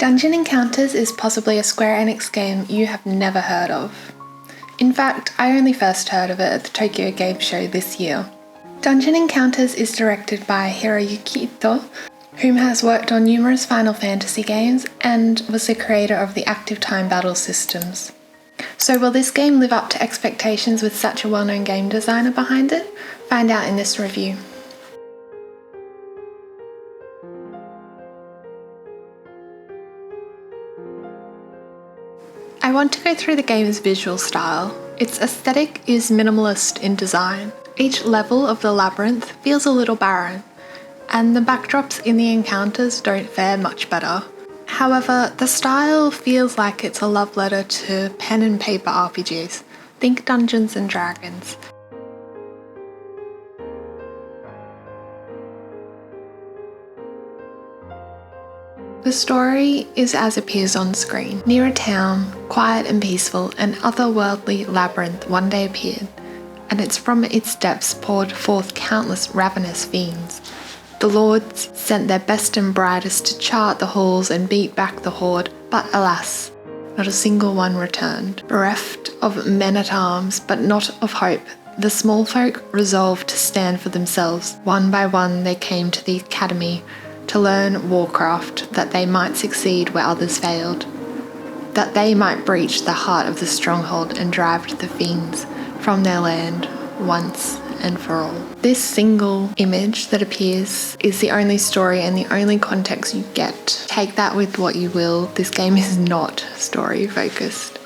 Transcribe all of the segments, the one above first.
Dungeon Encounters is possibly a Square Enix game you have never heard of. In fact, I only first heard of it at the Tokyo Game Show this year. Dungeon Encounters is directed by Hiroyuki Ito, whom has worked on numerous Final Fantasy games and was the creator of the active time battle systems. So will this game live up to expectations with such a well-known game designer behind it? Find out in this review. I want to go through the game's visual style. Its aesthetic is minimalist in design. Each level of the labyrinth feels a little barren, and the backdrops in the encounters don't fare much better. However, the style feels like it's a love letter to pen and paper RPGs. Think Dungeons and Dragons. The story is as appears on screen. Near a town, quiet and peaceful, an otherworldly labyrinth one day appeared, and it's from its depths poured forth countless ravenous fiends. The lords sent their best and brightest to chart the halls and beat back the horde, but alas, not a single one returned. Bereft of men-at-arms, but not of hope, the small folk resolved to stand for themselves. One by one they came to the academy to learn warcraft, that they might succeed where others failed, that they might breach the heart of the stronghold and drive the fiends from their land once and for all. This single image that appears is the only story and the only context you get. Take that with what you will. This game is not story focused.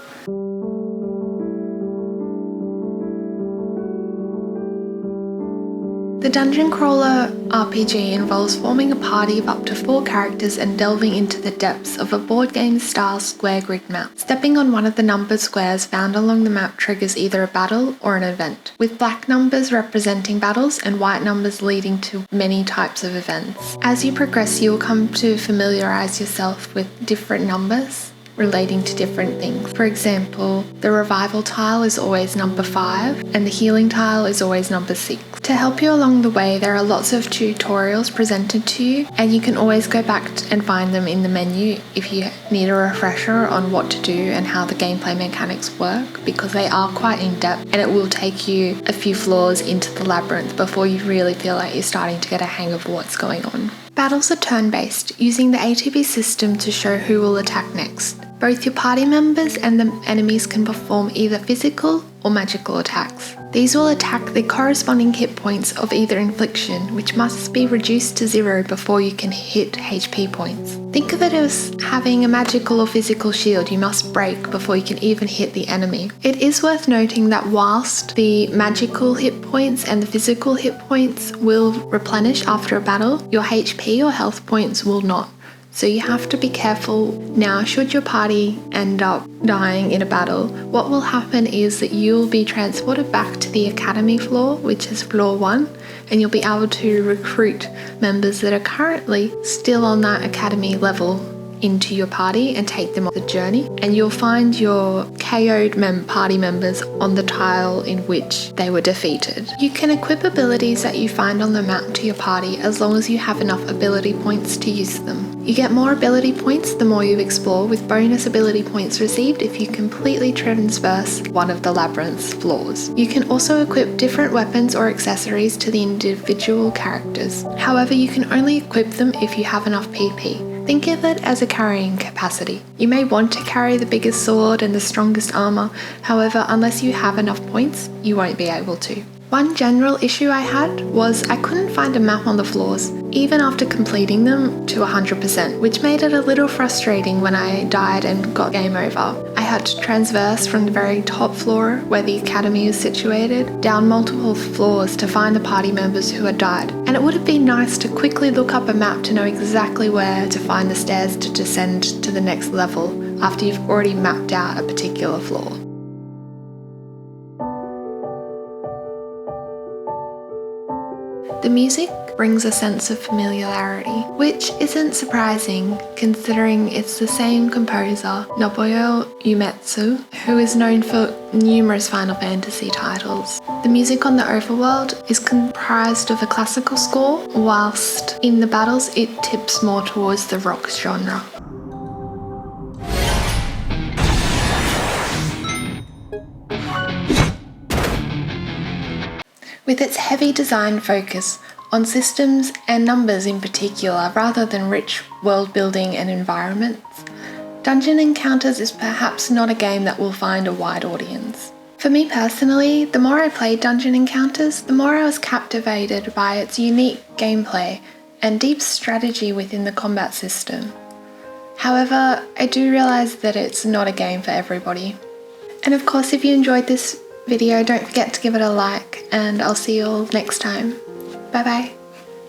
The Dungeon Crawler RPG involves forming a party of up to 4 characters and delving into the depths of a board game style square grid map. Stepping on one of the numbered squares found along the map triggers either a battle or an event, with black numbers representing battles and white numbers leading to many types of events. As you progress, you will come to familiarise yourself with different numbers relating to different things. For example, the revival tile is always number 5 and the healing tile is always number 6. To help you along the way, there are lots of tutorials presented to you, and you can always go back and find them in the menu if you need a refresher on what to do and how the gameplay mechanics work, because they are quite in-depth and it will take you a few floors into the labyrinth before you really feel like you're starting to get a hang of what's going on. Battles are turn-based, using the ATB system to show who will attack next. Both your party members and the enemies can perform either physical or magical attacks. These will attack the corresponding hit points of either infliction, which must be reduced to 0 before you can hit HP points. Think of it as having a magical or physical shield you must break before you can even hit the enemy. It is worth noting that whilst the magical hit points and the physical hit points will replenish after a battle, your HP or health points will not. So you have to be careful. Now, should your party end up dying in a battle, what will happen is that you'll be transported back to the academy floor, which is floor 1, and you'll be able to recruit members that are currently still on that academy level into your party and take them on the journey, and you'll find your KO'd party members on the tile in which they were defeated. You can equip abilities that you find on the map to your party as long as you have enough ability points to use them. You get more ability points the more you explore, with bonus ability points received if you completely traverse one of the labyrinth's floors. You can also equip different weapons or accessories to the individual characters. However, you can only equip them if you have enough PP. Think of it as a carrying capacity. You may want to carry the biggest sword and the strongest armor, however, unless you have enough points, you won't be able to. One general issue I had was I couldn't find a map on the floors, even after completing them to 100%, which made it a little frustrating when I died and got game over. I had to transverse from the very top floor, where the academy is situated, down multiple floors to find the party members who had died. And it would have been nice to quickly look up a map to know exactly where to find the stairs to descend to the next level after you've already mapped out a particular floor. The music brings a sense of familiarity, which isn't surprising considering it's the same composer, Nobuo Uematsu, who is known for numerous Final Fantasy titles. The music on the overworld is comprised of a classical score, whilst in the battles it tips more towards the rock genre. With its heavy design focus on systems and numbers in particular, rather than rich world building and environments, Dungeon Encounters is perhaps not a game that will find a wide audience. For me personally, the more I played Dungeon Encounters, the more I was captivated by its unique gameplay and deep strategy within the combat system. However, I do realise that it's not a game for everybody. And of course, if you enjoyed this video, don't forget to give it a like, and I'll see you all next time. Bye bye.